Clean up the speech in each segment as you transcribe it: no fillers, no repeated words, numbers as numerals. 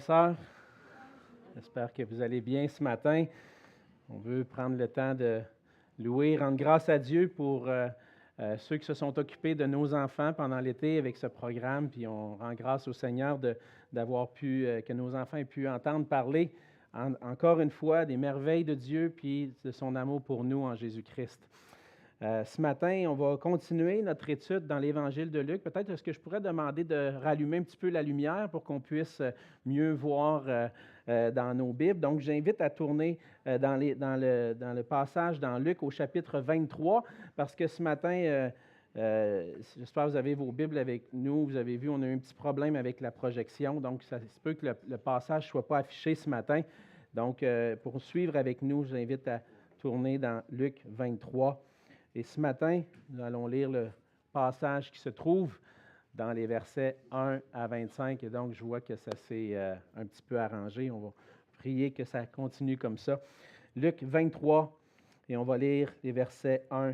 Sœurs, j'espère que vous allez bien ce matin. On veut prendre le temps de louer, rendre grâce à Dieu pour ceux qui se sont occupés de nos enfants pendant l'été avec ce programme. Puis on rend grâce au Seigneur d'avoir pu, que nos enfants aient pu entendre parler encore une fois des merveilles de Dieu puis de son amour pour nous en Jésus-Christ. Ce matin, on va continuer notre étude dans l'Évangile de Luc. Peut-être est-ce que je pourrais demander de rallumer un petit peu la lumière pour qu'on puisse mieux voir dans nos Bibles. Donc, j'invite à tourner dans le passage dans Luc au chapitre 23, parce que ce matin, j'espère que vous avez vos Bibles avec nous. Vous avez vu, on a eu un petit problème avec la projection, donc ça se peut que le passage ne soit pas affiché ce matin. Donc, pour suivre avec nous, je vous invite à tourner dans Luc 23. Et ce matin, nous allons lire le passage qui se trouve dans les versets 1 à 25. Et donc, je vois que ça s'est un petit peu arrangé. On va prier que ça continue comme ça. Luc 23, et on va lire les versets 1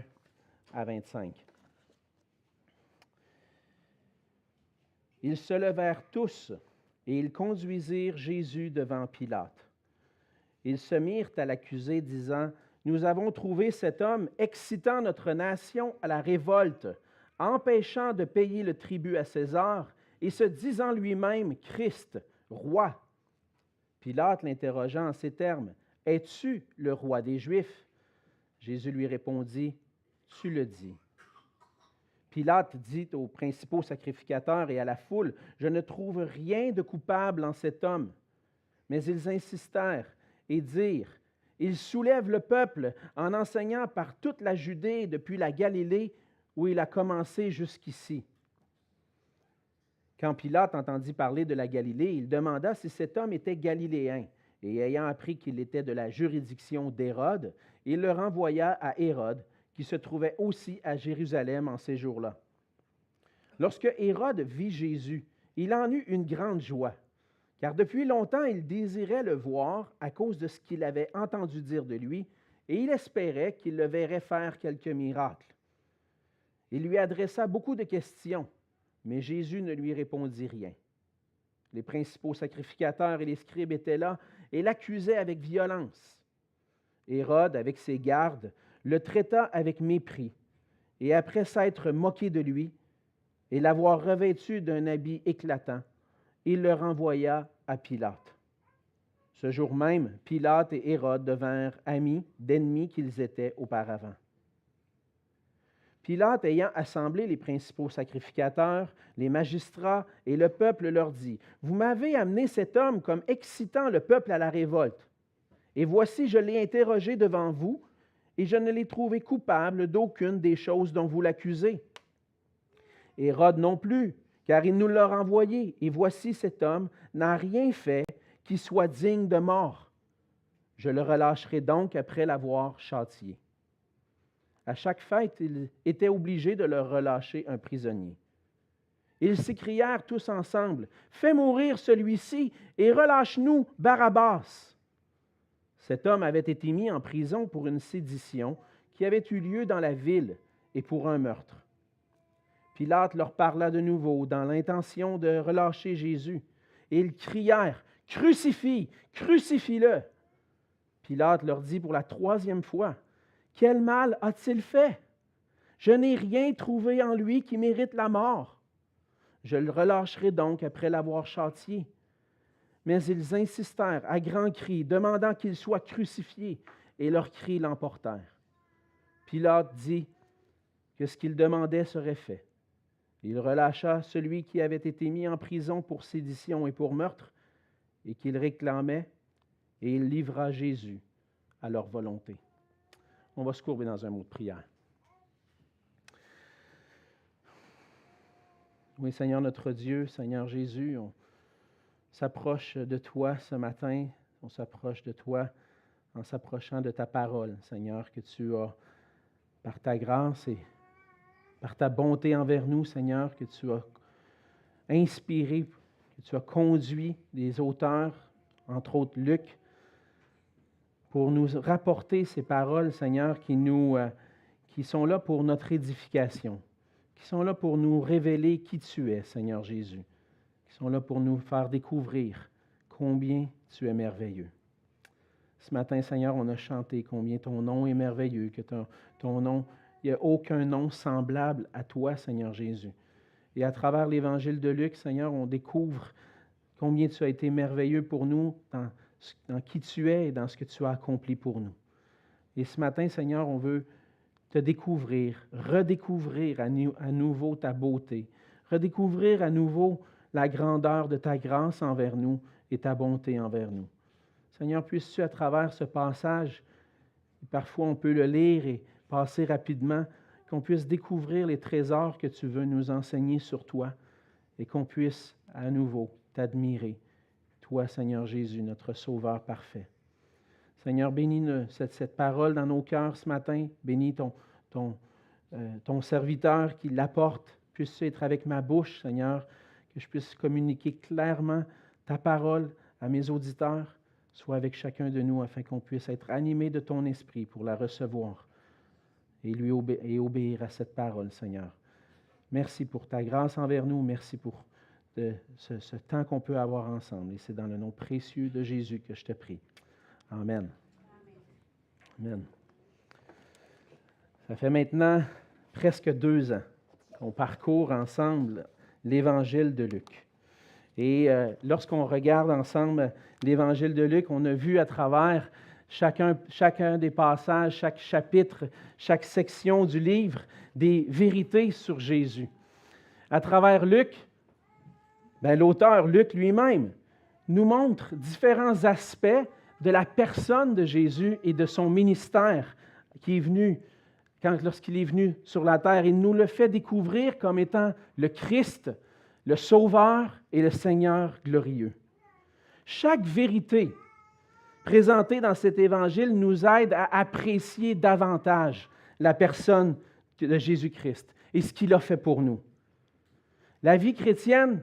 à 25. Ils se levèrent tous, et ils conduisirent Jésus devant Pilate. Ils se mirent à l'accuser, disant: Nous avons trouvé cet homme excitant notre nation à la révolte, empêchant de payer le tribut à César et se disant lui-même Christ, roi. Pilate l'interrogea en ces termes: Es-tu le roi des Juifs? Jésus lui répondit: Tu le dis. Pilate dit aux principaux sacrificateurs et à la foule: Je ne trouve rien de coupable en cet homme. Mais ils insistèrent et dirent: Il soulève le peuple en enseignant par toute la Judée depuis la Galilée où il a commencé jusqu'ici. Quand Pilate entendit parler de la Galilée, il demanda si cet homme était galiléen. Et ayant appris qu'il était de la juridiction d'Hérode, il le renvoya à Hérode, qui se trouvait aussi à Jérusalem en ces jours-là. Lorsque Hérode vit Jésus, il en eut une grande joie. Car depuis longtemps, il désirait le voir à cause de ce qu'il avait entendu dire de lui, et il espérait qu'il le verrait faire quelques miracles. Il lui adressa beaucoup de questions, mais Jésus ne lui répondit rien. Les principaux sacrificateurs et les scribes étaient là et l'accusaient avec violence. Hérode, avec ses gardes, le traita avec mépris, et après s'être moqué de lui et l'avoir revêtu d'un habit éclatant, il le renvoya à Pilate. Ce jour même, Pilate et Hérode devinrent amis d'ennemis qu'ils étaient auparavant. Pilate, ayant assemblé les principaux sacrificateurs, les magistrats et le peuple, leur dit: Vous m'avez amené cet homme comme excitant le peuple à la révolte. Et voici, je l'ai interrogé devant vous, et je ne l'ai trouvé coupable d'aucune des choses dont vous l'accusez. Hérode non plus, car il nous l'a renvoyé, et voici cet homme n'a rien fait qui soit digne de mort. Je le relâcherai donc après l'avoir châtié. À chaque fête, il était obligé de leur relâcher un prisonnier. Ils s'écrièrent tous ensemble: Fais mourir celui-ci et relâche-nous Barabbas. Cet homme avait été mis en prison pour une sédition qui avait eu lieu dans la ville et pour un meurtre. Pilate leur parla de nouveau dans l'intention de relâcher Jésus. Et ils crièrent: Crucifie, crucifie-le. Pilate leur dit pour la 3e fois: Quel mal a-t-il fait? Je n'ai rien trouvé en lui qui mérite la mort. Je le relâcherai donc après l'avoir châtié. Mais ils insistèrent à grands cris, demandant qu'il soit crucifié, et leurs cris l'emportèrent. Pilate dit que ce qu'il demandait serait fait. Il relâcha celui qui avait été mis en prison pour sédition et pour meurtre, et qu'il réclamait, et il livra Jésus à leur volonté. On va se courber dans un mot de prière. Oui, Seigneur notre Dieu, Seigneur Jésus, on s'approche de toi ce matin, on s'approche de toi en s'approchant de ta parole, Seigneur, que tu as, par ta grâce et par ta bonté envers nous, Seigneur, que tu as inspiré, que tu as conduit des auteurs, entre autres Luc, pour nous rapporter ces paroles, Seigneur, qui sont là pour notre édification, qui sont là pour nous révéler qui tu es, Seigneur Jésus, qui sont là pour nous faire découvrir combien tu es merveilleux. Ce matin, Seigneur, on a chanté combien ton nom est merveilleux, que ton nom, il n'y a aucun nom semblable à toi, Seigneur Jésus. Et à travers l'Évangile de Luc, Seigneur, on découvre combien tu as été merveilleux pour nous dans qui tu es et dans ce que tu as accompli pour nous. Et ce matin, Seigneur, on veut te découvrir, redécouvrir à nouveau ta beauté, redécouvrir à nouveau la grandeur de ta grâce envers nous et ta bonté envers nous. Seigneur, puisses-tu, à travers ce passage, parfois on peut le lire et passer rapidement, qu'on puisse découvrir les trésors que tu veux nous enseigner sur toi et qu'on puisse à nouveau t'admirer, toi, Seigneur Jésus, notre Sauveur parfait. Seigneur, bénis cette parole dans nos cœurs ce matin. Bénis ton serviteur qui l'apporte. Puisse-tu être avec ma bouche, Seigneur, que je puisse communiquer clairement ta parole à mes auditeurs. Sois avec chacun de nous afin qu'on puisse être animé de ton esprit pour la recevoir et obéir à cette parole, Seigneur. Merci pour ta grâce envers nous. Merci pour ce temps qu'on peut avoir ensemble. Et c'est dans le nom précieux de Jésus que je te prie. Amen. Amen. Ça fait maintenant presque 2 ans qu'on parcourt ensemble l'Évangile de Luc. Et lorsqu'on regarde ensemble l'Évangile de Luc, on a vu à travers chacun des passages, chaque chapitre, chaque section du livre, des vérités sur Jésus. À travers Luc, l'auteur Luc lui-même nous montre différents aspects de la personne de Jésus et de son ministère qui est venu, lorsqu'il est venu sur la terre. Il nous le fait découvrir comme étant le Christ, le Sauveur et le Seigneur glorieux. Chaque vérité présentée dans cet évangile nous aide à apprécier davantage la personne de Jésus-Christ et ce qu'il a fait pour nous. La vie chrétienne,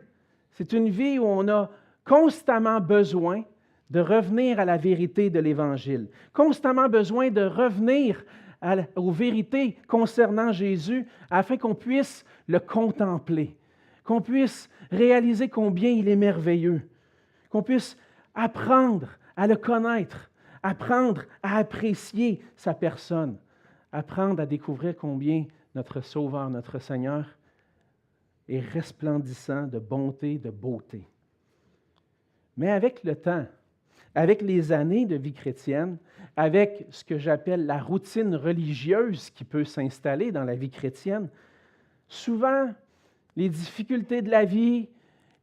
c'est une vie où on a constamment besoin de revenir à la vérité de l'Évangile, constamment besoin de revenir aux vérités concernant Jésus afin qu'on puisse le contempler, qu'on puisse réaliser combien il est merveilleux, qu'on puisse apprendre à le connaître, apprendre à apprécier sa personne, apprendre à découvrir combien notre Sauveur, notre Seigneur est resplendissant de bonté, de beauté. Mais avec le temps, avec les années de vie chrétienne, avec ce que j'appelle la routine religieuse qui peut s'installer dans la vie chrétienne, souvent, les difficultés de la vie,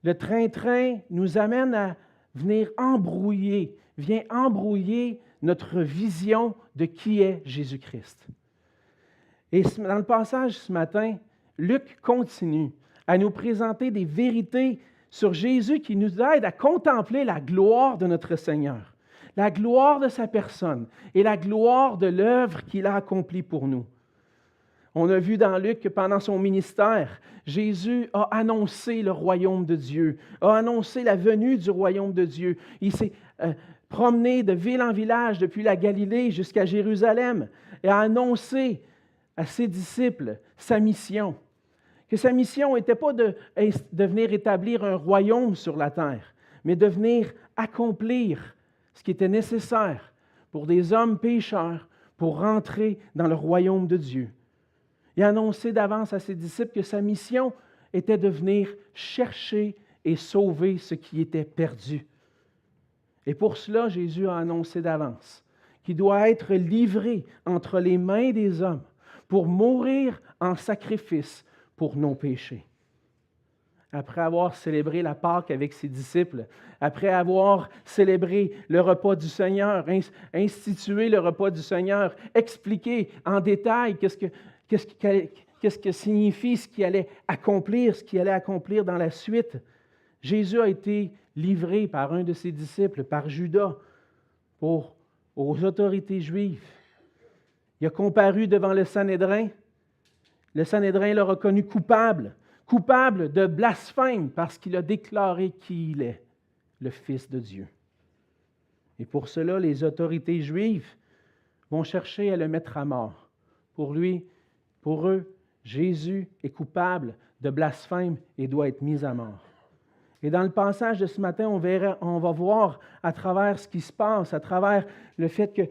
le train-train nous amènent à venir embrouiller notre vision de qui est Jésus-Christ. Et dans le passage ce matin, Luc continue à nous présenter des vérités sur Jésus qui nous aident à contempler la gloire de notre Seigneur, la gloire de sa personne et la gloire de l'œuvre qu'il a accomplie pour nous. On a vu dans Luc que pendant son ministère, Jésus a annoncé le royaume de Dieu, a annoncé la venue du royaume de Dieu. Il s'est promené de ville en village depuis la Galilée jusqu'à Jérusalem et a annoncé à ses disciples sa mission. Que sa mission n'était pas de venir établir un royaume sur la terre, mais de venir accomplir ce qui était nécessaire pour des hommes pécheurs pour rentrer dans le royaume de Dieu. Il a annoncé d'avance à ses disciples que sa mission était de venir chercher et sauver ce qui était perdu. Et pour cela, Jésus a annoncé d'avance qu'il doit être livré entre les mains des hommes pour mourir en sacrifice pour nos péchés. Après avoir célébré la Pâque avec ses disciples, après avoir célébré le repas du Seigneur, institué le repas du Seigneur, expliqué en détail qu'est-ce que signifie ce qu'il allait accomplir dans la suite, Jésus a été livré par un de ses disciples, par Judas, aux autorités juives. Il a comparu devant le Sanhédrin. Le Sanhédrin l'a reconnu coupable de blasphème parce qu'il a déclaré qui il est, le Fils de Dieu. Et pour cela, les autorités juives vont chercher à le mettre à mort. Pour eux, Jésus est coupable de blasphème et doit être mis à mort. Et dans le passage de ce matin, on va voir à travers ce qui se passe, à travers le fait que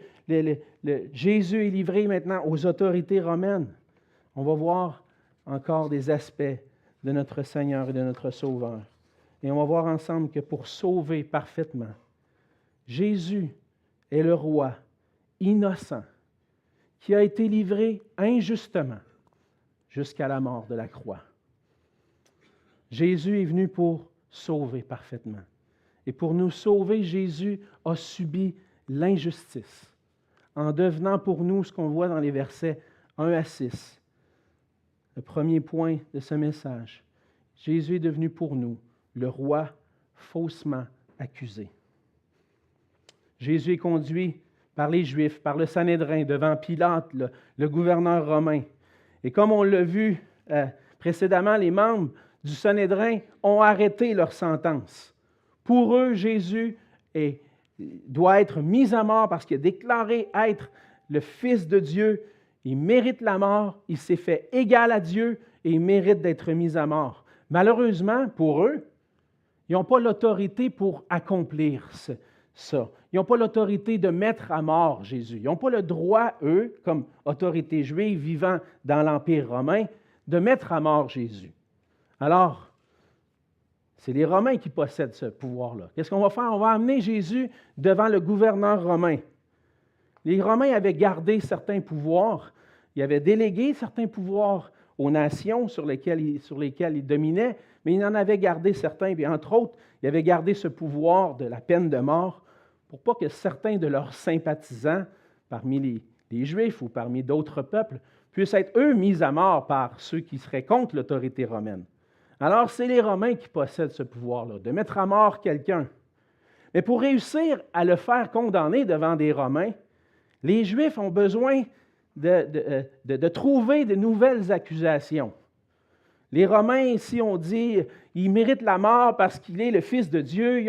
Jésus est livré maintenant aux autorités romaines, on va voir encore des aspects de notre Seigneur et de notre Sauveur. Et on va voir ensemble que pour sauver parfaitement, Jésus est le roi innocent qui a été livré injustement jusqu'à la mort de la croix. Jésus est venu pour sauver parfaitement. Et pour nous sauver, Jésus a subi l'injustice en devenant pour nous ce qu'on voit dans les versets 1 à 6. Le premier point de ce message. Jésus est devenu pour nous le roi faussement accusé. Jésus est conduit par les Juifs, par le Sanhédrin, devant Pilate, le gouverneur romain. Et comme on l'a vu précédemment, les membres du Sanhédrin ont arrêté leur sentence. Pour eux, Jésus doit être mis à mort parce qu'il a déclaré être le Fils de Dieu. Il mérite la mort, il s'est fait égal à Dieu et il mérite d'être mis à mort. Malheureusement, pour eux, ils n'ont pas l'autorité pour accomplir ça. Ils n'ont pas l'autorité de mettre à mort Jésus. Ils n'ont pas le droit, eux, comme autorité juive vivant dans l'Empire romain, de mettre à mort Jésus. Alors, c'est les Romains qui possèdent ce pouvoir-là. Qu'est-ce qu'on va faire? On va amener Jésus devant le gouverneur romain. Les Romains avaient gardé certains pouvoirs. Ils avaient délégué certains pouvoirs aux nations sur lesquelles ils dominaient, mais ils en avaient gardé certains. Puis, entre autres, ils avaient gardé ce pouvoir de la peine de mort pour pas que certains de leurs sympathisants, parmi les Juifs ou parmi d'autres peuples, puissent être, eux, mis à mort par ceux qui seraient contre l'autorité romaine. Alors, c'est les Romains qui possèdent ce pouvoir-là, de mettre à mort quelqu'un. Mais pour réussir à le faire condamner devant des Romains, les Juifs ont besoin de trouver de nouvelles accusations. Les Romains, ici, ont dit il mérite la mort parce qu'il est le Fils de Dieu,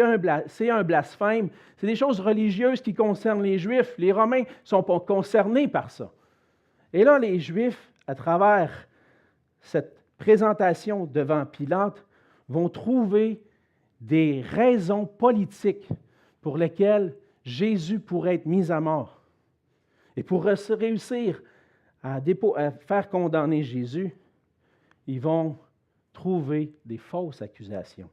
c'est un blasphème. C'est des choses religieuses qui concernent les Juifs. Les Romains ne sont pas concernés par ça. Et là, les Juifs, à travers cette présentation devant Pilate, vont trouver des raisons politiques pour lesquelles Jésus pourrait être mis à mort. Et pour réussir à faire condamner Jésus, ils vont trouver des fausses accusations.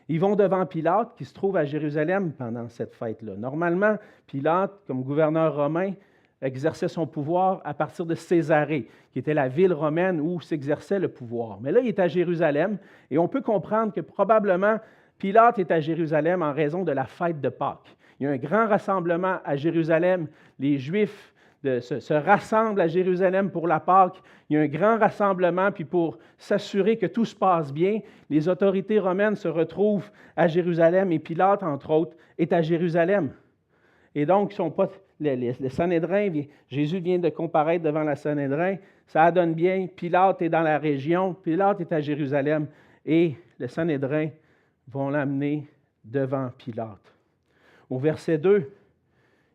Ils vont devant Pilate, qui se trouve à Jérusalem pendant cette fête-là. Normalement, Pilate, comme gouverneur romain, exerçait son pouvoir à partir de Césarée, qui était la ville romaine où s'exerçait le pouvoir. Mais là, il est à Jérusalem, et on peut comprendre que probablement Pilate est à Jérusalem en raison de la fête de Pâques. Il y a un grand rassemblement à Jérusalem. Les Juifs se rassemblent à Jérusalem pour la Pâques. Il y a un grand rassemblement, puis pour s'assurer que tout se passe bien, les autorités romaines se retrouvent à Jérusalem, et Pilate, entre autres, est à Jérusalem. Et donc, ils sont pas, le Sanhédrin, Jésus vient de comparaître devant la Sanhédrin, ça donne bien, Pilate est dans la région, Pilate est à Jérusalem, et le Sanhédrin vont l'amener devant Pilate. Au verset 2,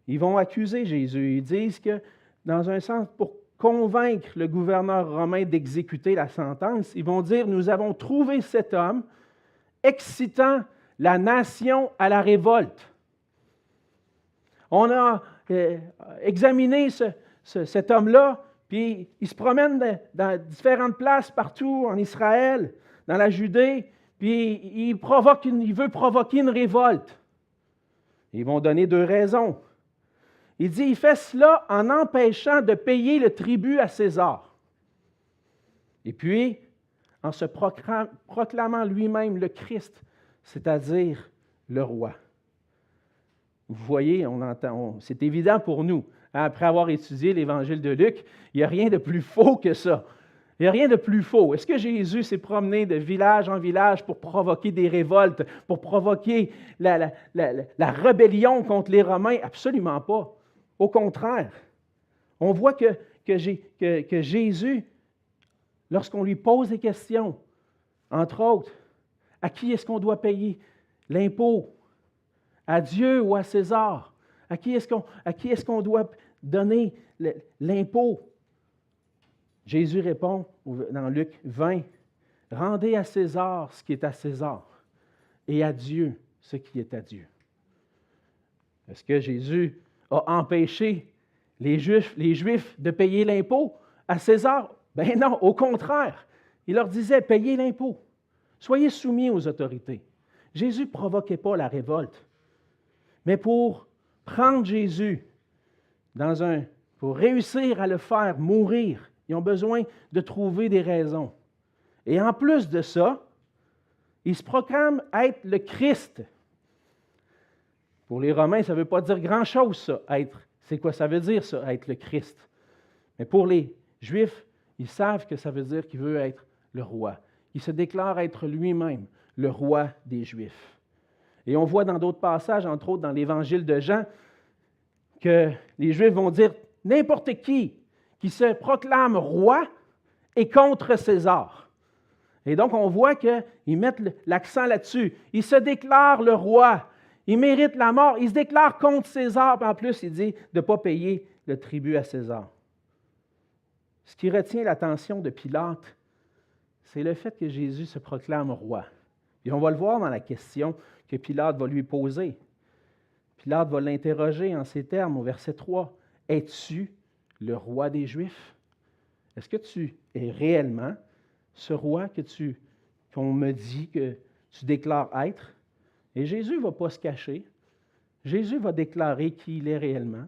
ils vont accuser Jésus. Ils disent que, dans un sens, pour convaincre le gouverneur romain d'exécuter la sentence, ils vont dire, nous avons trouvé cet homme excitant la nation à la révolte. On a examiné cet homme-là, puis il se promène dans différentes places partout en Israël, dans la Judée, puis il veut provoquer une révolte. Ils vont donner 2 raisons. Il dit, il fait cela en empêchant de payer le tribut à César. Et puis, en se proclamant lui-même le Christ, c'est-à-dire le roi. Vous voyez, c'est évident pour nous. Après avoir étudié l'Évangile de Luc, il n'y a rien de plus faux que ça. Il n'y a rien de plus faux. Est-ce que Jésus s'est promené de village en village pour provoquer des révoltes, pour provoquer la rébellion contre les Romains? Absolument pas. Au contraire, on voit que Jésus, lorsqu'on lui pose des questions, entre autres, à qui est-ce qu'on doit payer l'impôt? À Dieu ou à César? À qui est-ce qu'on doit donner l'impôt? Jésus répond dans Luc 20, « Rendez à César ce qui est à César et à Dieu ce qui est à Dieu. Est-ce que Jésus a empêché les Juifs de payer l'impôt à César? Ben non, au contraire. Il leur disait, payez l'impôt. Soyez soumis aux autorités. Jésus ne provoquait pas la révolte. Mais pour prendre Jésus pour réussir à le faire mourir, ils ont besoin de trouver des raisons. Et en plus de ça, ils se proclament être le Christ. Pour les Romains, ça ne veut pas dire grand-chose, ça, être. C'est quoi ça veut dire, ça, être le Christ? Mais pour les Juifs, ils savent que ça veut dire qu'il veut être le roi. Il se déclare être lui-même le roi des Juifs. Et on voit dans d'autres passages, entre autres dans l'Évangile de Jean, que les Juifs vont dire n'importe qui se proclame roi est contre César. Et donc, on voit qu'ils mettent l'accent là-dessus. Il se déclare le roi. Il mérite la mort. Il se déclare contre César. Puis en plus, il dit de ne pas payer le tribut à César. Ce qui retient l'attention de Pilate, c'est le fait que Jésus se proclame roi. Et on va le voir dans la question que Pilate va lui poser. Pilate va l'interroger en ces termes au verset 3. « Es-tu le roi des Juifs? » Est-ce que tu es réellement ce roi qu'on me dit que tu déclares être? Et Jésus ne va pas se cacher. Jésus va déclarer qui il est réellement.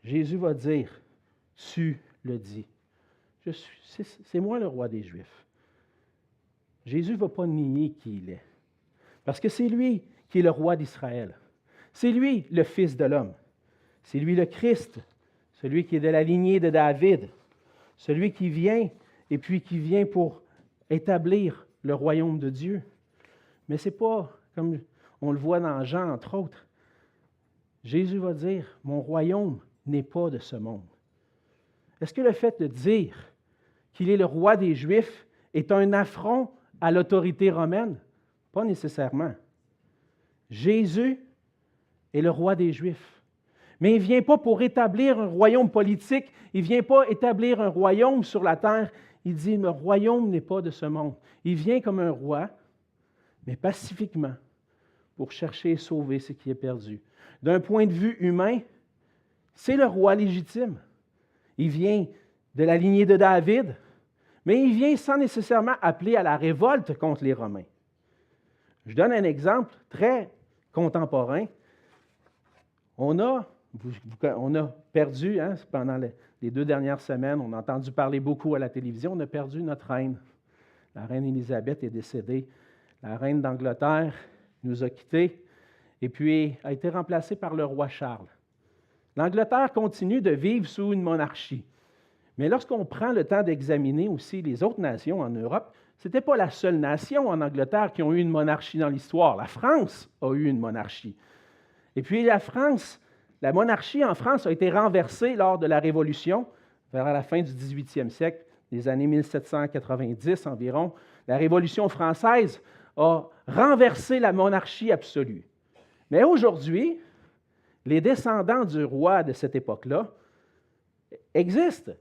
Jésus va dire, tu le dis. C'est moi le roi des Juifs. Jésus ne va pas nier qui il est. Parce que c'est lui qui est le roi d'Israël. C'est lui le Fils de l'homme. C'est lui le Christ, celui qui est de la lignée de David, celui qui vient et puis qui vient pour établir le royaume de Dieu. Mais ce n'est pas comme on le voit dans Jean, entre autres. Jésus va dire, mon royaume n'est pas de ce monde. Est-ce que le fait de dire qu'il est le roi des Juifs est un affront à l'autorité romaine? Pas nécessairement. Jésus est le roi des Juifs. Mais il ne vient pas pour établir un royaume politique, il ne vient pas établir un royaume sur la terre. Il dit, mon royaume n'est pas de ce monde. Il vient comme un roi, mais pacifiquement, pour chercher et sauver ce qui est perdu. D'un point de vue humain, c'est le roi légitime. Il vient de la lignée de David, mais il vient sans nécessairement appeler à la révolte contre les Romains. Je donne un exemple très contemporain. On a perdu, pendant les 2 dernières semaines, on a entendu parler beaucoup à la télévision, on a perdu notre reine. La reine Élisabeth est décédée. La reine d'Angleterre nous a quittés et puis a été remplacée par le roi Charles. L'Angleterre continue de vivre sous une monarchie. Mais lorsqu'on prend le temps d'examiner aussi les autres nations en Europe, ce n'était pas la seule nation en Angleterre qui a eu une monarchie dans l'histoire. La France a eu une monarchie. Et puis la monarchie en France a été renversée lors de la Révolution, vers la fin du 18e siècle, les années 1790 environ. La Révolution française a renversé la monarchie absolue. Mais aujourd'hui, les descendants du roi de cette époque-là existent.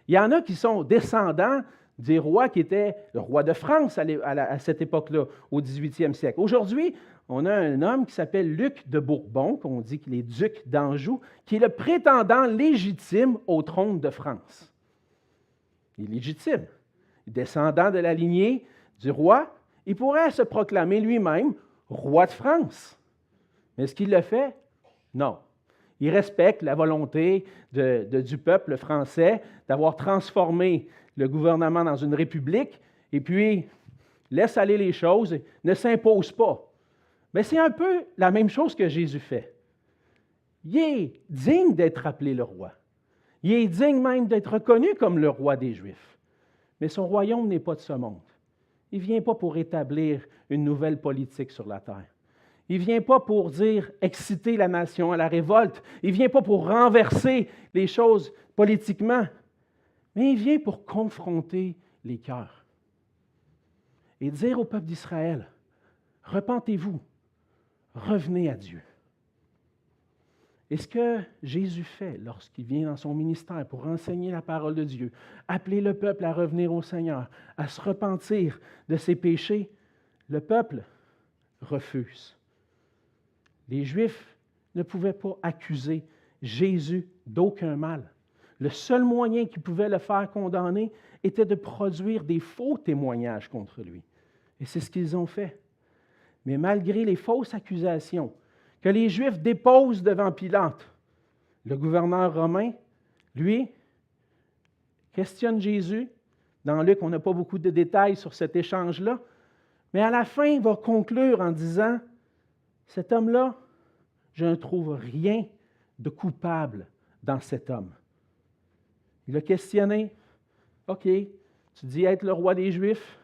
Il y en a qui sont descendants des rois qui étaient le roi de France à cette époque-là, au 18e siècle. Aujourd'hui, on a un homme qui s'appelle Luc de Bourbon, qu'on dit qu'il est duc d'Anjou, qui est le prétendant légitime au trône de France. Il est légitime. Descendant de la lignée du roi, il pourrait se proclamer lui-même roi de France. Mais est-ce qu'il le fait? Non. Il respecte la volonté du peuple français d'avoir transformé le gouvernement dans une république et puis laisse aller les choses, ne s'impose pas. Mais c'est un peu la même chose que Jésus fait. Il est digne d'être appelé le roi. Il est digne même d'être reconnu comme le roi des Juifs. Mais son royaume n'est pas de ce monde. Il ne vient pas pour établir une nouvelle politique sur la terre. Il ne vient pas pour exciter la nation à la révolte. Il ne vient pas pour renverser les choses politiquement. Mais il vient pour confronter les cœurs. Et dire au peuple d'Israël, repentez-vous, revenez à Dieu. Et ce que Jésus fait lorsqu'il vient dans son ministère pour enseigner la parole de Dieu, appeler le peuple à revenir au Seigneur, à se repentir de ses péchés, le peuple refusent. Les Juifs ne pouvaient pas accuser Jésus d'aucun mal. Le seul moyen qu'ils pouvaient le faire condamner était de produire des faux témoignages contre lui. Et c'est ce qu'ils ont fait. Mais malgré les fausses accusations que les Juifs déposent devant Pilate, le gouverneur romain, lui, questionne Jésus. Dans Luc, on n'a pas beaucoup de détails sur cet échange-là, mais à la fin, il va conclure en disant, cet homme-là, je ne trouve rien de coupable dans cet homme. Il a questionné, OK, tu dis être le roi des Juifs,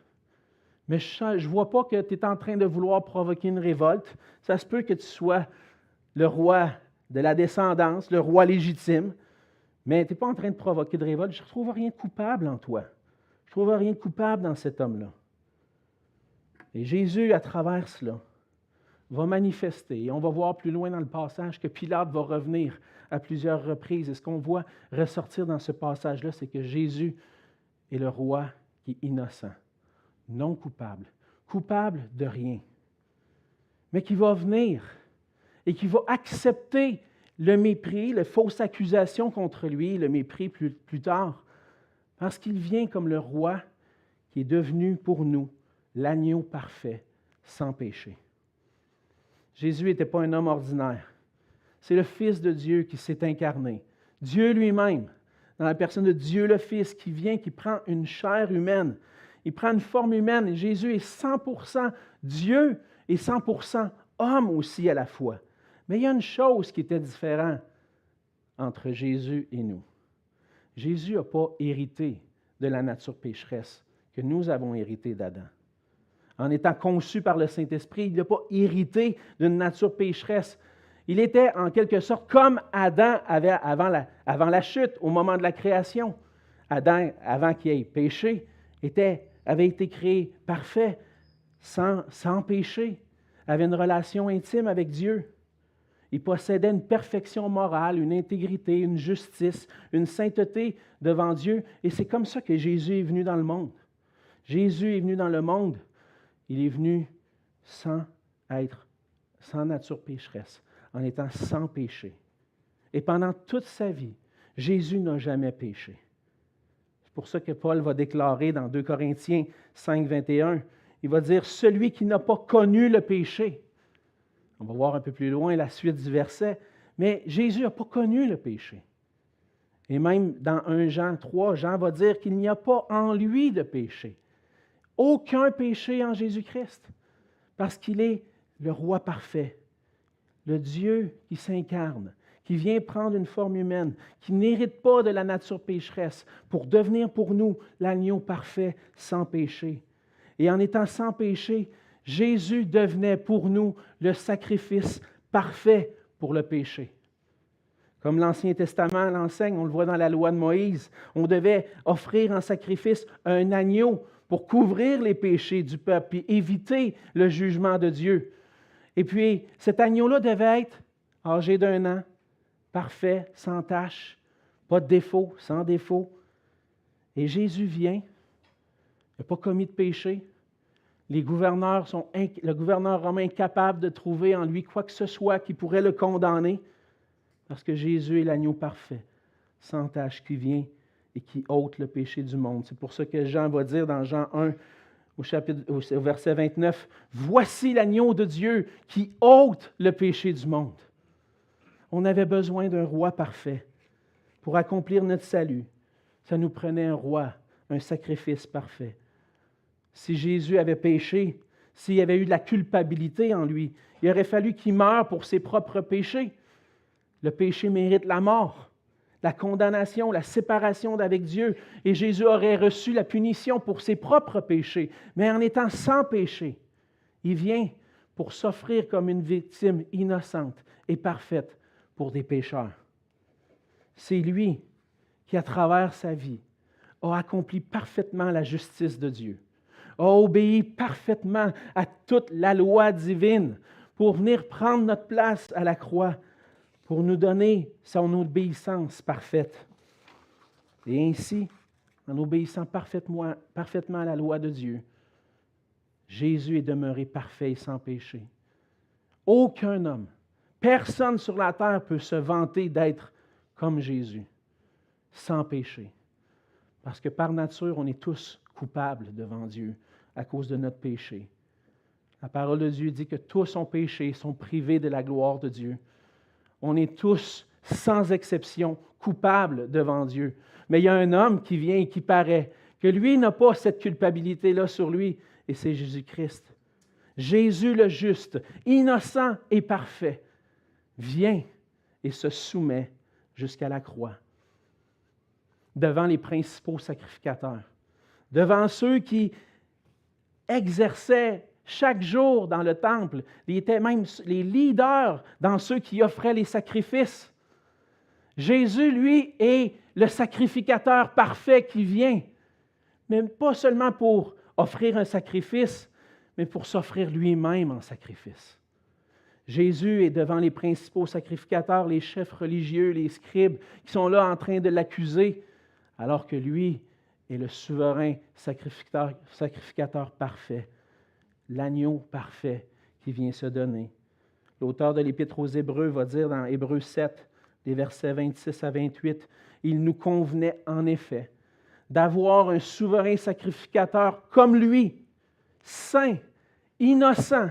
mais je ne vois pas que tu es en train de vouloir provoquer une révolte. Ça se peut que tu sois le roi de la descendance, le roi légitime, mais tu n'es pas en train de provoquer de révolte. Je ne trouve rien de coupable en toi. Je ne trouve rien de coupable dans cet homme-là. Et Jésus, à travers cela, va manifester, et on va voir plus loin dans le passage que Pilate va revenir à plusieurs reprises. Et ce qu'on voit ressortir dans ce passage-là, c'est que Jésus est le roi qui est innocent, non coupable, coupable de rien, mais qui va venir et qui va accepter le mépris, les fausses accusations contre lui, le mépris plus tard, parce qu'il vient comme le roi qui est devenu pour nous l'agneau parfait, sans péché. Jésus n'était pas un homme ordinaire. C'est le Fils de Dieu qui s'est incarné. Dieu lui-même, dans la personne de Dieu le Fils, qui vient, qui prend une chair humaine. Il prend une forme humaine et Jésus est 100% Dieu et 100% homme aussi à la fois. Mais il y a une chose qui était différente entre Jésus et nous. Jésus n'a pas hérité de la nature pécheresse que nous avons hérité d'Adam. En étant conçu par le Saint-Esprit, il n'a pas hérité d'une nature pécheresse. Il était en quelque sorte comme Adam avait avant la chute, au moment de la création. Adam, avant qu'il ait péché, avait été créé parfait, sans péché, avait une relation intime avec Dieu. Il possédait une perfection morale, une intégrité, une justice, une sainteté devant Dieu. Et c'est comme ça que Jésus est venu dans le monde. Jésus est venu dans le monde. Il est venu sans nature pécheresse, en étant sans péché. Et pendant toute sa vie, Jésus n'a jamais péché. C'est pour ça que Paul va déclarer dans 2 Corinthiens 5, 21, il va dire « Celui qui n'a pas connu le péché ». On va voir un peu plus loin la suite du verset, mais Jésus n'a pas connu le péché. Et même dans 1 Jean 3, Jean va dire qu'il n'y a pas en lui de péché. Aucun péché en Jésus-Christ, parce qu'il est le roi parfait, le Dieu qui s'incarne, qui vient prendre une forme humaine, qui n'hérite pas de la nature pécheresse pour devenir pour nous l'agneau parfait sans péché. Et en étant sans péché, Jésus devenait pour nous le sacrifice parfait pour le péché. Comme l'Ancien Testament l'enseigne, on le voit dans la loi de Moïse, on devait offrir en sacrifice un agneau pour couvrir les péchés du peuple et éviter le jugement de Dieu. Et puis, cet agneau-là devait être âgé d'1 an, parfait, sans tache, pas de défaut, sans défaut. Et Jésus vient, il n'a pas commis de péché. Le gouverneur romain est incapable de trouver en lui quoi que ce soit qui pourrait le condamner, parce que Jésus est l'agneau parfait, sans tache, qui vient et qui ôte le péché du monde. C'est pour ça que Jean va dire dans Jean 1, au verset 29, « Voici l'agneau de Dieu qui ôte le péché du monde. » On avait besoin d'un roi parfait pour accomplir notre salut. Ça nous prenait un roi, un sacrifice parfait. Si Jésus avait péché, s'il y avait eu de la culpabilité en lui, il aurait fallu qu'il meure pour ses propres péchés. Le péché mérite la mort, la condamnation, la séparation d'avec Dieu. Et Jésus aurait reçu la punition pour ses propres péchés. Mais en étant sans péché, il vient pour s'offrir comme une victime innocente et parfaite pour des pécheurs. C'est lui qui, à travers sa vie, a accompli parfaitement la justice de Dieu, a obéi parfaitement à toute la loi divine pour venir prendre notre place à la croix, pour nous donner son obéissance parfaite. Et ainsi, en obéissant parfaitement à la loi de Dieu, Jésus est demeuré parfait et sans péché. Aucun homme, personne sur la terre peut se vanter d'être comme Jésus, sans péché. Parce que par nature, on est tous coupables devant Dieu à cause de notre péché. La parole de Dieu dit que tous ont péché, sont privés de la gloire de Dieu. On est tous, sans exception, coupables devant Dieu. Mais il y a un homme qui vient et qui paraît que lui n'a pas cette culpabilité-là sur lui, et c'est Jésus-Christ. Jésus le juste, innocent et parfait, vient et se soumet jusqu'à la croix, devant les principaux sacrificateurs, devant ceux qui exerçaient chaque jour dans le temple, ils étaient même les leaders dans ceux qui offraient les sacrifices. Jésus, lui, est le sacrificateur parfait qui vient, mais pas seulement pour offrir un sacrifice, mais pour s'offrir lui-même en sacrifice. Jésus est devant les principaux sacrificateurs, les chefs religieux, les scribes, qui sont là en train de l'accuser, alors que lui est le souverain sacrificateur parfait, l'agneau parfait qui vient se donner. L'auteur de l'Épître aux Hébreux va dire dans Hébreux 7, les versets 26 à 28, « Il nous convenait en effet d'avoir un souverain sacrificateur comme lui, saint, innocent,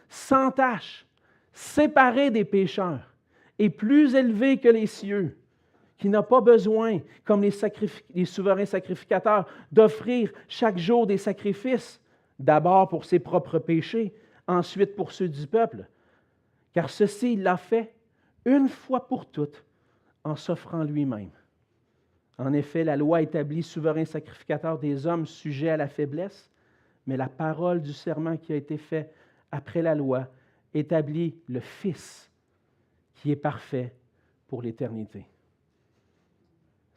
sans tache, séparé des pécheurs et plus élevé que les cieux, qui n'a pas besoin, comme les souverains sacrificateurs, d'offrir chaque jour des sacrifices, d'abord pour ses propres péchés, ensuite pour ceux du peuple. Car ceci, il l'a fait une fois pour toutes, en s'offrant lui-même. En effet, la loi établit souverain sacrificateur des hommes sujets à la faiblesse, mais la parole du serment qui a été fait après la loi établit le Fils qui est parfait pour l'éternité.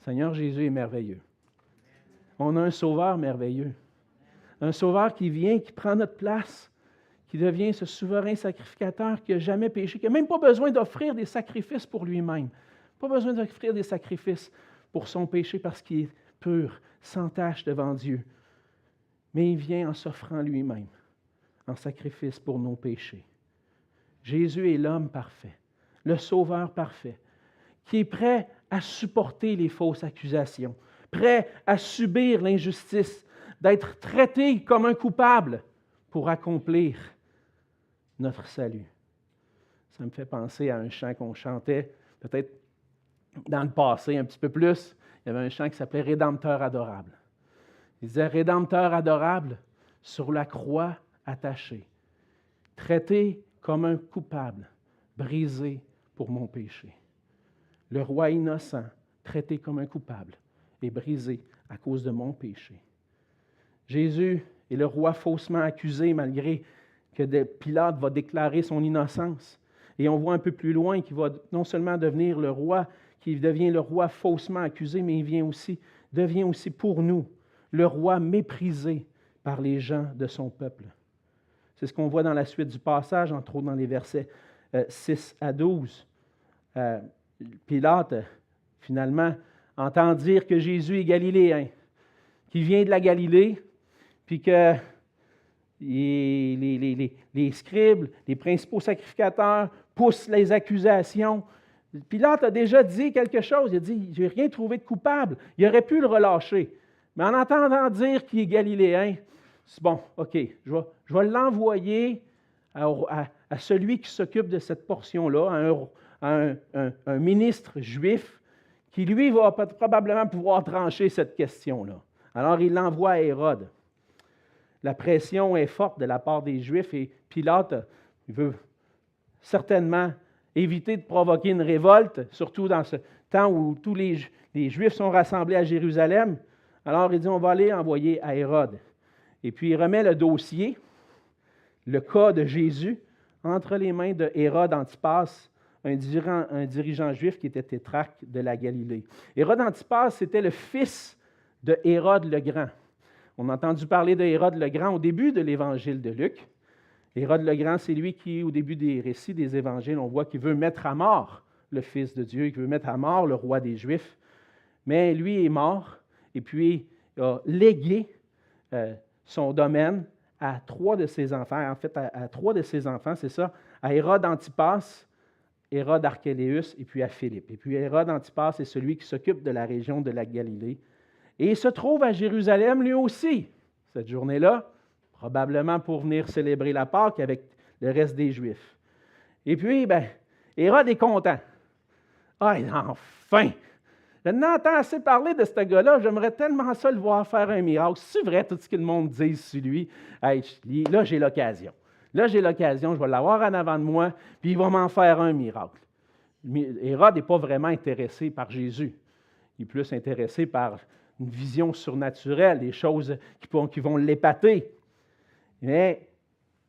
Seigneur Jésus est merveilleux. On a un Sauveur merveilleux. Un Sauveur qui vient, qui prend notre place, qui devient ce souverain sacrificateur qui n'a jamais péché, qui n'a même pas besoin d'offrir des sacrifices pour lui-même. Pas besoin d'offrir des sacrifices pour son péché parce qu'il est pur, sans tache devant Dieu. Mais il vient en s'offrant lui-même, en sacrifice pour nos péchés. Jésus est l'homme parfait, le Sauveur parfait, qui est prêt à supporter les fausses accusations, prêt à subir l'injustice, d'être traité comme un coupable pour accomplir notre salut. Ça me fait penser à un chant qu'on chantait, peut-être dans le passé un petit peu plus. Il y avait un chant qui s'appelait « Rédempteur adorable ». Il disait « Rédempteur adorable, sur la croix attaché, traité comme un coupable, brisé pour mon péché. Le roi innocent, traité comme un coupable et brisé à cause de mon péché. » Jésus est le roi faussement accusé malgré que Pilate va déclarer son innocence. Et on voit un peu plus loin qu'il va non seulement devenir le roi, qu'il devient le roi faussement accusé, mais il devient aussi pour nous le roi méprisé par les gens de son peuple. C'est ce qu'on voit dans la suite du passage, entre autres dans les versets 6 à 12. Pilate, finalement, entend dire que Jésus est galiléen, qu'il vient de la Galilée, puis que les scribes, les principaux sacrificateurs poussent les accusations. Pilate a déjà dit quelque chose. Il a dit « Je n'ai rien trouvé de coupable ». Il aurait pu le relâcher. Mais en entendant dire qu'il est galiléen, c'est bon, OK, je vais l'envoyer à celui qui s'occupe de cette portion-là, à un ministre juif, qui lui va probablement pouvoir trancher cette question-là. Alors il l'envoie à Hérode. La pression est forte de la part des Juifs et Pilate, il veut certainement éviter de provoquer une révolte, surtout dans ce temps où tous les Juifs sont rassemblés à Jérusalem. Alors il dit, on va aller envoyer à Hérode. Et puis il remet le dossier, le cas de Jésus, entre les mains de Hérode Antipas, un dirigeant juif qui était tétrarque de la Galilée. Hérode Antipas, c'était le fils de Hérode le Grand. On a entendu parler de Hérode le Grand au début de l'évangile de Luc. Hérode le Grand, c'est lui qui, au début des récits des évangiles, on voit qu'il veut mettre à mort le Fils de Dieu, qu'il veut mettre à mort le roi des Juifs. Mais lui est mort, et puis il a légué son domaine à 3 de ses enfants, en fait à 3 de ses enfants, c'est ça, à Hérode Antipas, Hérode Archéléus et puis à Philippe. Et puis Hérode Antipas est celui qui s'occupe de la région de la Galilée. Et il se trouve à Jérusalem lui aussi, cette journée-là, probablement pour venir célébrer la Pâque avec le reste des Juifs. Et puis, Hérode est content. Ah, enfin! Je n'entends assez parler de ce gars-là, j'aimerais tellement ça le voir faire un miracle. C'est vrai tout ce que le monde dit sur lui. Hey, là, j'ai l'occasion. Là, j'ai l'occasion, je vais l'avoir en avant de moi, puis il va m'en faire un miracle. Hérode n'est pas vraiment intéressé par Jésus. Il est plus intéressé par une vision surnaturelle, des choses qui vont l'épater. Mais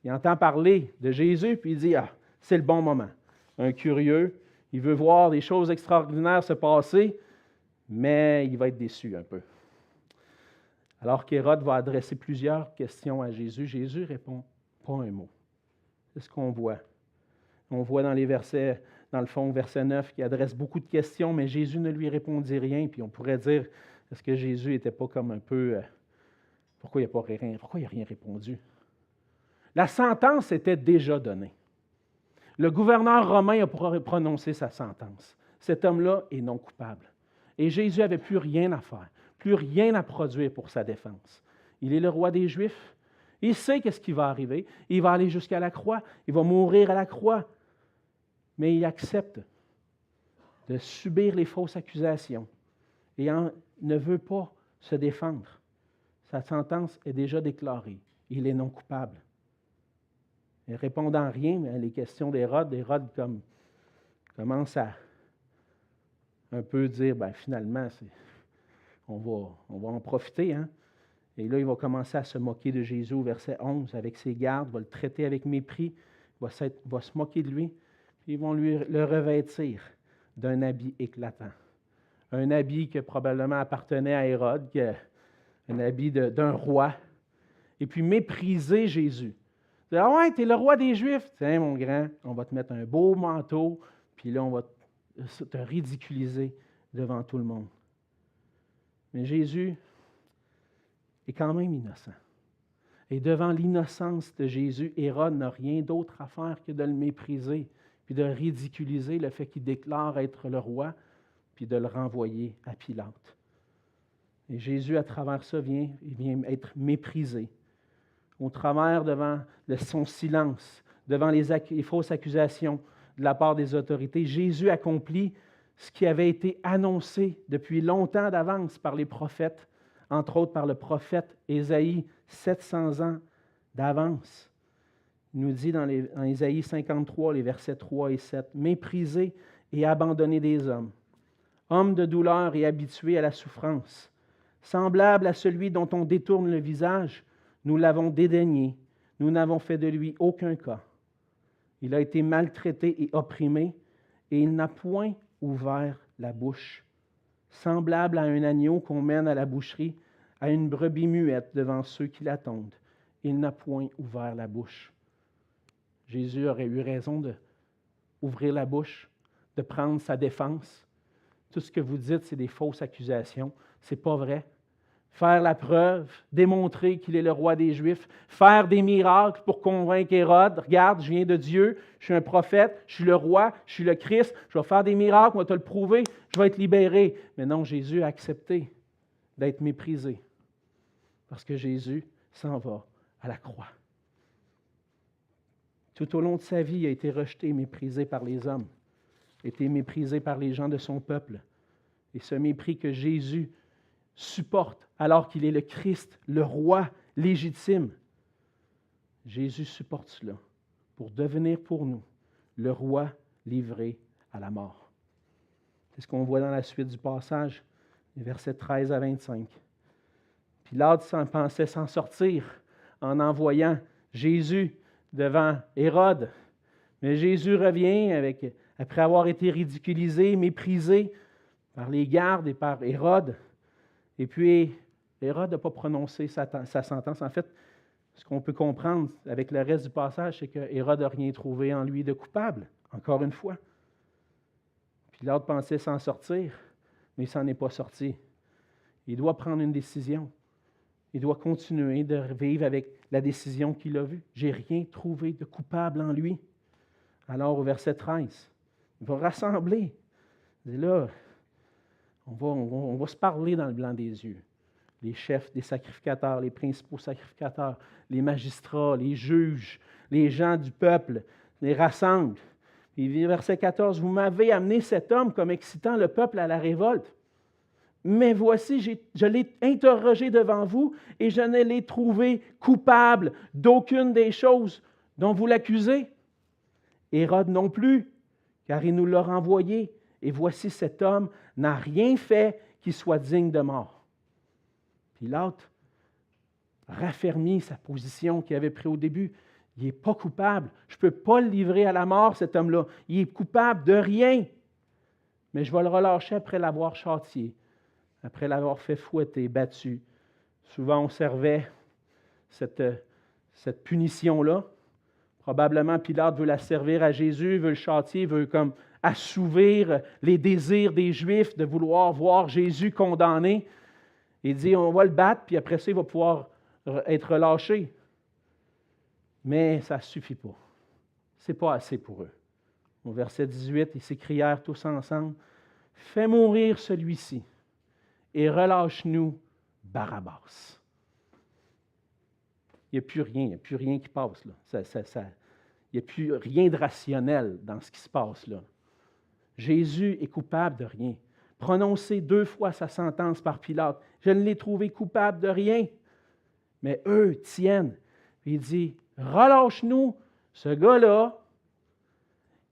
il entend parler de Jésus, puis il dit, ah, c'est le bon moment. Un curieux, il veut voir des choses extraordinaires se passer, mais il va être déçu un peu. Alors qu'Hérode va adresser plusieurs questions à Jésus, Jésus répond pas un mot. C'est ce qu'on voit. On voit dans les versets, dans le fond, verset 9, qui adresse beaucoup de questions, mais Jésus ne lui répondit rien. Puis on pourrait dire, est-ce que Jésus n'était pas comme un peu... pourquoi il n'a rien répondu? La sentence était déjà donnée. Le gouverneur romain a prononcé sa sentence. Cet homme-là est non coupable. Et Jésus n'avait plus rien à faire, plus rien à produire pour sa défense. Il est le roi des Juifs. Il sait qu'est-ce qui va arriver. Il va aller jusqu'à la croix. Il va mourir à la croix. Mais il accepte de subir les fausses accusations et ne veut pas se défendre. Sa sentence est déjà déclarée. Il est non coupable. Et répondant rien à les questions d'Hérode, Hérode commence à un peu dire, finalement, on va en profiter. Hein? Et là, il va commencer à se moquer de Jésus au verset 11 avec ses gardes, va le traiter avec mépris, va se moquer de lui, puis ils vont le revêtir d'un habit éclatant. Un habit qui probablement appartenait à Hérode, un habit d'un roi, et puis mépriser Jésus. Ah ouais, tu es le roi des Juifs. Tiens, mon grand, on va te mettre un beau manteau, puis là, on va te ridiculiser devant tout le monde. Mais Jésus est quand même innocent. Et devant l'innocence de Jésus, Hérode n'a rien d'autre à faire que de le mépriser, puis de ridiculiser le fait qu'il déclare être le roi, puis de le renvoyer à Pilate. Et Jésus, à travers ça, vient être méprisé. Au travers de son silence, devant les fausses accusations de la part des autorités, Jésus accomplit ce qui avait été annoncé depuis longtemps d'avance par les prophètes, entre autres par le prophète Ésaïe, 700 ans d'avance. Il nous dit dans Ésaïe 53, les versets 3 et 7, « Méprisé et abandonné des hommes, homme de douleur et habitué à la souffrance, semblable à celui dont on détourne le visage, nous l'avons dédaigné, nous n'avons fait de lui aucun cas. Il a été maltraité et opprimé, et il n'a point ouvert la bouche. Semblable à un agneau qu'on mène à la boucherie, à une brebis muette devant ceux qui l'attendent. Il n'a point ouvert la bouche. » Jésus aurait eu raison d'ouvrir la bouche, de prendre sa défense. Tout ce que vous dites, c'est des fausses accusations. Ce n'est pas vrai. Faire la preuve, démontrer qu'il est le roi des Juifs, faire des miracles pour convaincre Hérode. Regarde, je viens de Dieu, je suis un prophète, je suis le roi, je suis le Christ, je vais faire des miracles, on va te le prouver, je vais être libéré. Mais non, Jésus a accepté d'être méprisé parce que Jésus s'en va à la croix. Tout au long de sa vie, il a été rejeté et méprisé par les hommes, a été méprisé par les gens de son peuple. Et ce mépris que Jésus supporte alors qu'il est le Christ, le roi légitime. Jésus supporte cela pour devenir pour nous le roi livré à la mort. C'est ce qu'on voit dans la suite du passage, les versets 13 à 25. Pilate pensait s'en sortir en envoyant Jésus devant Hérode. Mais Jésus revient après avoir été ridiculisé, méprisé par les gardes et par Hérode. Et puis, Hérode n'a pas prononcé sa sentence. En fait, ce qu'on peut comprendre avec le reste du passage, c'est que Hérode n'a rien trouvé en lui de coupable, encore une fois. Pilate pensait s'en sortir, mais il ne s'en est pas sorti. Il doit prendre une décision. il doit continuer de vivre avec la décision qu'il a vue. Je n'ai rien trouvé de coupable en lui. Alors, au verset 13, il va rassembler. Et là, on va se parler dans le blanc des yeux. Les chefs des sacrificateurs, les principaux sacrificateurs, les magistrats, les juges, les gens du peuple, les rassemble. Puis, verset 14, vous m'avez amené cet homme comme excitant le peuple à la révolte. Mais voici, je l'ai interrogé devant vous et je ne l'ai trouvé coupable d'aucune des choses dont vous l'accusez. Hérode non plus, car il nous l'a renvoyé. Et voici, cet homme n'a rien fait qui soit digne de mort. Pilate raffermit sa position qu'il avait prise au début. Il n'est pas coupable. Je ne peux pas le livrer à la mort, cet homme-là. Il est coupable de rien. Mais je vais le relâcher après l'avoir châtié, après l'avoir fait fouetter, battu. Souvent, on servait cette punition-là. Probablement, Pilate veut la servir à Jésus, veut le châtier, veut comme assouvir les désirs des Juifs de vouloir voir Jésus condamné. Il dit, on va le battre, puis après ça, il va pouvoir être relâché. Mais ça ne suffit pas. Ce n'est pas assez pour eux. Au verset 18, ils s'écrièrent tous ensemble, « Fais mourir celui-ci et relâche-nous Barabbas. » Il n'y a plus rien qui passe là. Il n'y a plus rien de rationnel dans ce qui se passe là. Jésus est coupable de rien. Prononcé 2 fois sa sentence par Pilate, je ne l'ai trouvé coupable de rien. Mais eux tiennent. Il dit, relâche-nous ce gars-là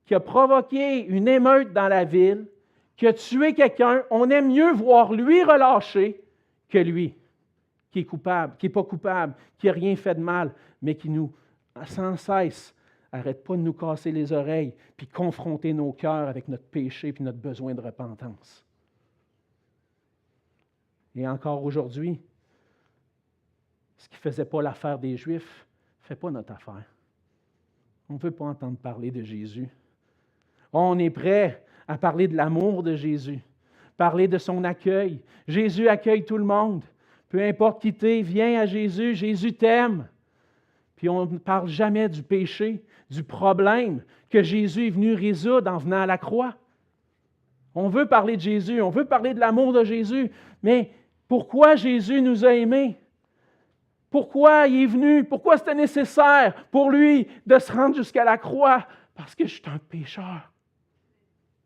qui a provoqué une émeute dans la ville, qui a tué quelqu'un. On aime mieux voir lui relâché que lui, qui est coupable, qui n'est pas coupable, qui n'a rien fait de mal, mais qui nous, sans cesse, n'arrête pas de nous casser les oreilles, puis confronter nos cœurs avec notre péché puis notre besoin de repentance. Et encore aujourd'hui, ce qui ne faisait pas l'affaire des Juifs ne fait pas notre affaire. On ne veut pas entendre parler de Jésus. On est prêt à parler de l'amour de Jésus, parler de son accueil. Jésus accueille tout le monde. Peu importe qui t'es, viens à Jésus, Jésus t'aime. Puis on ne parle jamais du péché, du problème que Jésus est venu résoudre en venant à la croix. On veut parler de Jésus, on veut parler de l'amour de Jésus, mais pourquoi Jésus nous a aimés? Pourquoi il est venu? Pourquoi c'était nécessaire pour lui de se rendre jusqu'à la croix? Parce que je suis un pécheur,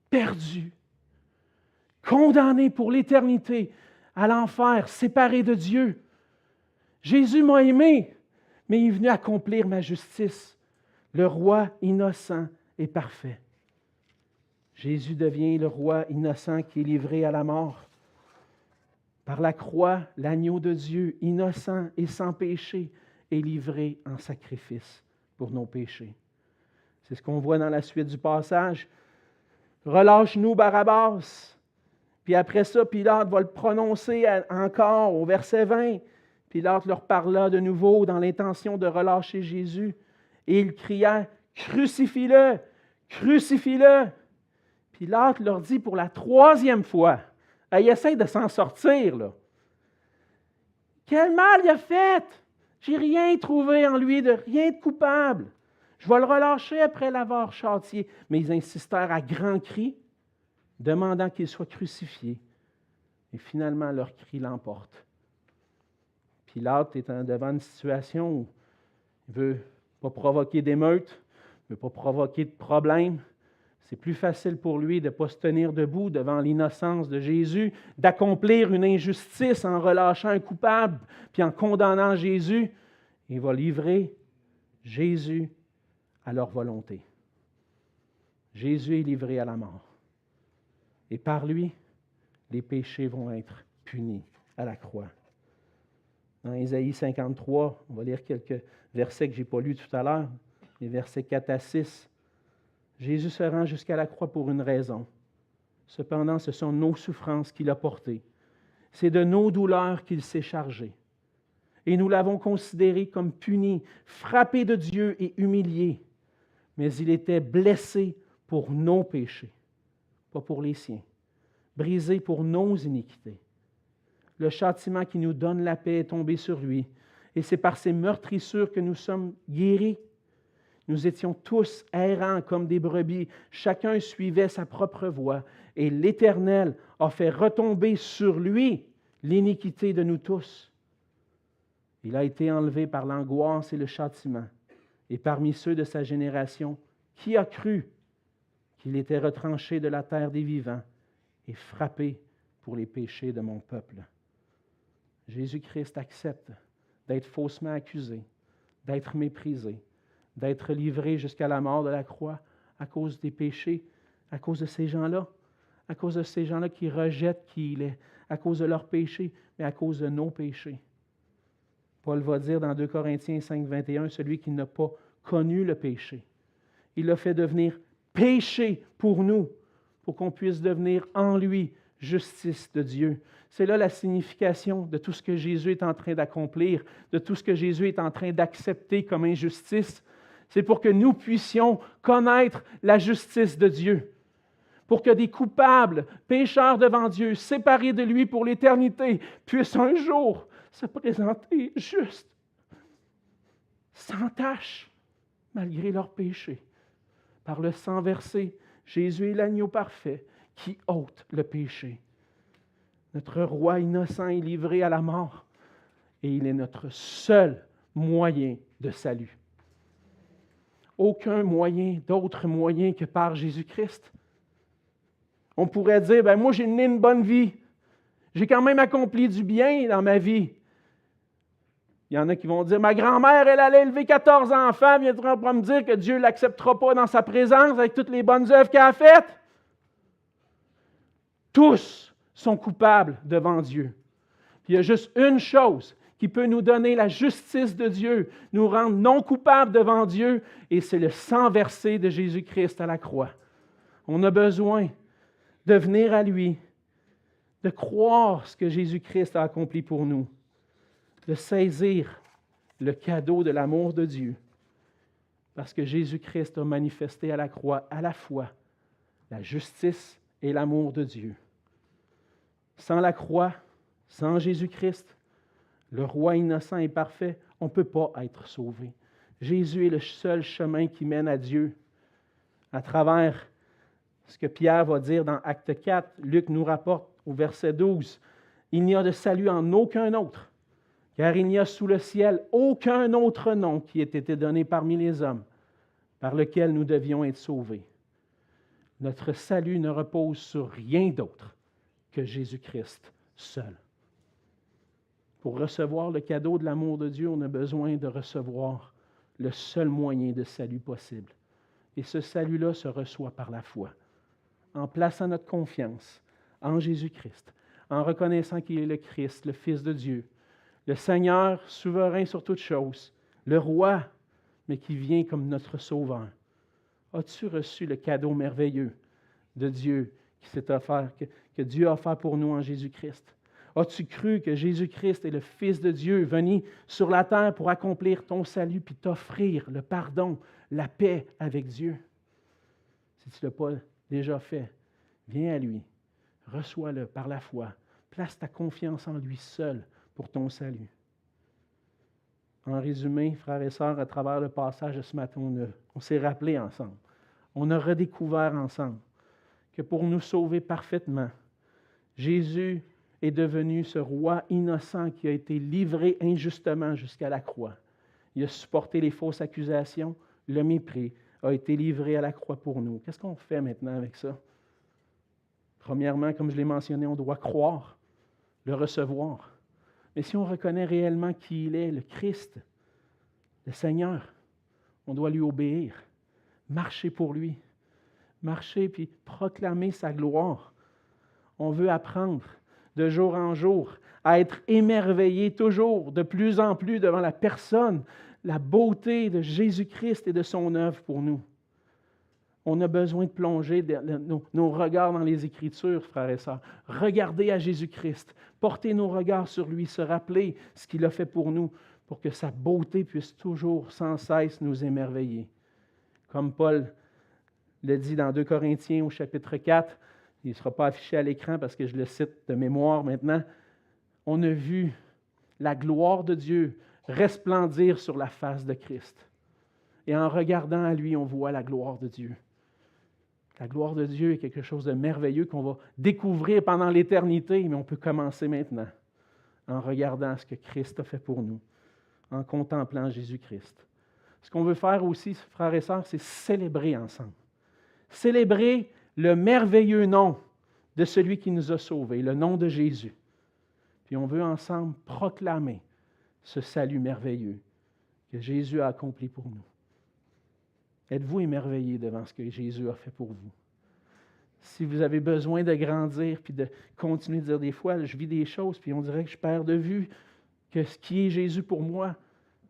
perdu, condamné pour l'éternité à l'enfer, séparé de Dieu. Jésus m'a aimé, mais il est venu accomplir ma justice, le roi innocent et parfait. Jésus devient le roi innocent qui est livré à la mort. Par la croix, l'agneau de Dieu, innocent et sans péché, est livré en sacrifice pour nos péchés. C'est ce qu'on voit dans la suite du passage. Relâche-nous, Barabbas. Puis après ça, Pilate va le prononcer encore au verset 20. Pilate leur parla de nouveau dans l'intention de relâcher Jésus. Et il cria, « Crucifie-le! Crucifie-le! » Pilate leur dit pour la 3e fois, il essaie de s'en sortir, là. Quel mal il a fait? J'ai rien trouvé en lui, rien de coupable. Je vais le relâcher après l'avoir châtié. Mais ils insistèrent à grands cris, demandant qu'il soit crucifié. Et finalement, leur cri l'emporte. Pilate est devant une situation où il ne veut pas provoquer d'émeute, il ne veut pas provoquer de problème. C'est plus facile pour lui de ne pas se tenir debout devant l'innocence de Jésus, d'accomplir une injustice en relâchant un coupable, puis en condamnant Jésus. Il va livrer Jésus à leur volonté. Jésus est livré à la mort. Et par lui, les péchés vont être punis à la croix. Dans Ésaïe 53, on va lire quelques versets que je n'ai pas lus tout à l'heure, les versets 4 à 6. Jésus se rend jusqu'à la croix pour une raison. Cependant, ce sont nos souffrances qu'il a portées. C'est de nos douleurs qu'il s'est chargé. Et nous l'avons considéré comme puni, frappé de Dieu et humilié. Mais il était blessé pour nos péchés, pas pour les siens. Brisé pour nos iniquités. Le châtiment qui nous donne la paix est tombé sur lui. Et c'est par ses meurtrissures que nous sommes guéris. Nous étions tous errants comme des brebis. Chacun suivait sa propre voie. Et l'Éternel a fait retomber sur lui l'iniquité de nous tous. Il a été enlevé par l'angoisse et le châtiment. Et parmi ceux de sa génération, qui a cru qu'il était retranché de la terre des vivants et frappé pour les péchés de mon peuple? Jésus-Christ accepte d'être faussement accusé, d'être méprisé, d'être livré jusqu'à la mort de la croix à cause des péchés, à cause de ces gens-là, à cause de ces gens-là qui rejettent qui il est, à cause de leurs péchés, mais à cause de nos péchés. Paul va dire dans 2 Corinthiens 5, 21, celui qui n'a pas connu le péché, il l'a fait devenir péché pour nous, pour qu'on puisse devenir en lui justice de Dieu. C'est là la signification de tout ce que Jésus est en train d'accomplir, de tout ce que Jésus est en train d'accepter comme injustice. C'est pour que nous puissions connaître la justice de Dieu, pour que des coupables, pécheurs devant Dieu, séparés de lui pour l'éternité, puissent un jour se présenter juste, sans tache, malgré leurs péchés. Par le sang versé, Jésus est l'agneau parfait qui ôte le péché. Notre roi innocent est livré à la mort et il est notre seul moyen de salut. Aucun moyen, d'autre moyen que par Jésus-Christ. On pourrait dire, moi j'ai mené une bonne vie. J'ai quand même accompli du bien dans ma vie. Il y en a qui vont dire, ma grand-mère, elle allait élever 14 enfants, viendra pas me dire que Dieu ne l'acceptera pas dans sa présence avec toutes les bonnes œuvres qu'elle a faites. Tous sont coupables devant Dieu. Puis il y a juste une chose qui peut nous donner la justice de Dieu, nous rendre non coupables devant Dieu, et c'est le sang versé de Jésus-Christ à la croix. On a besoin de venir à lui, de croire ce que Jésus-Christ a accompli pour nous, de saisir le cadeau de l'amour de Dieu, parce que Jésus-Christ a manifesté à la croix à la fois la justice et l'amour de Dieu. Sans la croix, sans Jésus-Christ, le roi innocent et parfait, on ne peut pas être sauvé. Jésus est le seul chemin qui mène à Dieu. À travers ce que Pierre va dire dans Acte 4, Luc nous rapporte au verset 12, « Il n'y a de salut en aucun autre, car il n'y a sous le ciel aucun autre nom qui ait été donné parmi les hommes, par lequel nous devions être sauvés. » Notre salut ne repose sur rien d'autre que Jésus-Christ seul. Pour recevoir le cadeau de l'amour de Dieu, on a besoin de recevoir le seul moyen de salut possible. Et ce salut-là se reçoit par la foi, en plaçant notre confiance en Jésus-Christ, en reconnaissant qu'il est le Christ, le Fils de Dieu, le Seigneur souverain sur toutes choses, le Roi, mais qui vient comme notre Sauveur. As-tu reçu le cadeau merveilleux de Dieu qui s'est offert, que Dieu a offert pour nous en Jésus-Christ? As-tu cru que Jésus-Christ est le Fils de Dieu venu sur la terre pour accomplir ton salut puis t'offrir le pardon, la paix avec Dieu? Si tu ne l'as pas déjà fait, viens à lui, reçois-le par la foi, place ta confiance en lui seul pour ton salut. En résumé, frères et sœurs, à travers le passage de ce matin, on s'est rappelé ensemble, on a redécouvert ensemble que pour nous sauver parfaitement, Jésus est devenu ce roi innocent qui a été livré injustement jusqu'à la croix. Il a supporté les fausses accusations, le mépris, a été livré à la croix pour nous. Qu'est-ce qu'on fait maintenant avec ça? Premièrement, comme je l'ai mentionné, on doit croire, le recevoir. Mais si on reconnaît réellement qui il est, le Christ, le Seigneur, on doit lui obéir, marcher pour lui, marcher puis proclamer sa gloire. On veut apprendre de jour en jour à être émerveillé toujours de plus en plus devant la personne, la beauté de Jésus-Christ et de son œuvre pour nous. On a besoin de plonger nos regards dans les Écritures, frères et sœurs. Regarder à Jésus-Christ, porter nos regards sur lui, se rappeler ce qu'il a fait pour nous, pour que sa beauté puisse toujours, sans cesse, nous émerveiller. Comme Paul le dit dans 2 Corinthiens au chapitre 4, il ne sera pas affiché à l'écran parce que je le cite de mémoire maintenant. on a vu la gloire de Dieu resplendir sur la face de Christ. Et en regardant à lui, on voit la gloire de Dieu. La gloire de Dieu est quelque chose de merveilleux qu'on va découvrir pendant l'éternité, mais on peut commencer maintenant en regardant ce que Christ a fait pour nous, en contemplant Jésus-Christ. Ce qu'on veut faire aussi, frères et sœurs, c'est célébrer ensemble. Célébrer le merveilleux nom de celui qui nous a sauvés, le nom de Jésus. Puis on veut ensemble proclamer ce salut merveilleux que Jésus a accompli pour nous. Êtes-vous émerveillés devant ce que Jésus a fait pour vous? Si vous avez besoin de grandir puis de continuer de dire des fois, je vis des choses, puis on dirait que je perds de vue que ce qui est Jésus pour moi.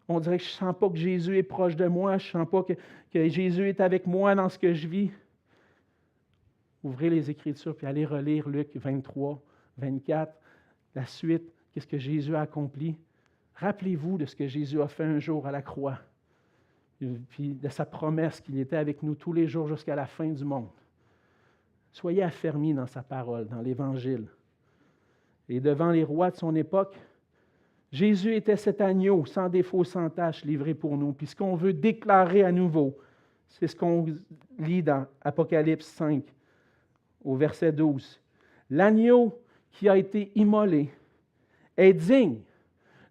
On dirait que je ne sens pas que Jésus est proche de moi, je ne sens pas que Jésus est avec moi dans ce que je vis. Ouvrez les Écritures puis allez relire Luc 23, 24, la suite, qu'est-ce que Jésus a accompli. Rappelez-vous de ce que Jésus a fait un jour à la croix, puis de sa promesse qu'il était avec nous tous les jours jusqu'à la fin du monde. Soyez affermis dans sa parole, dans l'Évangile. Et devant les rois de son époque, Jésus était cet agneau sans défaut, sans tache, livré pour nous. Puis ce qu'on veut déclarer à nouveau, c'est ce qu'on lit dans Apocalypse 5, au verset 12. L'agneau qui a été immolé est digne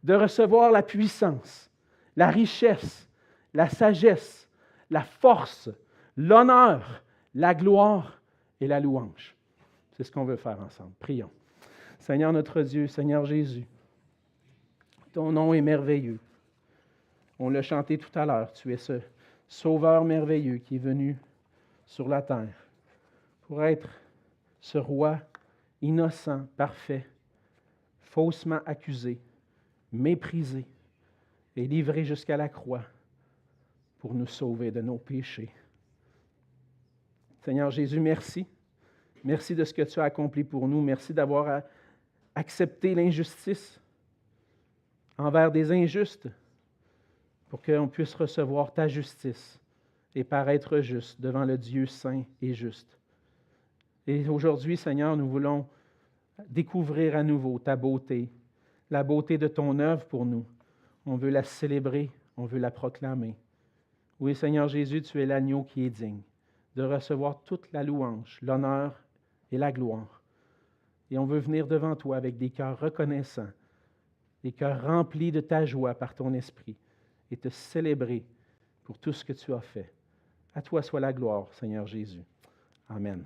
de recevoir la puissance, la richesse, la sagesse, la force, l'honneur, la gloire et la louange. C'est ce qu'on veut faire ensemble. Prions. Seigneur notre Dieu, Seigneur Jésus, ton nom est merveilleux. On l'a chanté tout à l'heure. Tu es ce Sauveur merveilleux qui est venu sur la terre pour être ce roi innocent, parfait, faussement accusé, méprisé et livré jusqu'à la croix pour nous sauver de nos péchés. Seigneur Jésus, merci. Merci de ce que tu as accompli pour nous. Merci d'avoir accepté l'injustice envers des injustes pour qu'on puisse recevoir ta justice et paraître juste devant le Dieu saint et juste. Et aujourd'hui, Seigneur, nous voulons découvrir à nouveau ta beauté, la beauté de ton œuvre pour nous. On veut la célébrer, on veut la proclamer. Oui, Seigneur Jésus, tu es l'agneau qui est digne de recevoir toute la louange, l'honneur et la gloire. Et on veut venir devant toi avec des cœurs reconnaissants, des cœurs remplis de ta joie par ton esprit et te célébrer pour tout ce que tu as fait. À toi soit la gloire, Seigneur Jésus. Amen.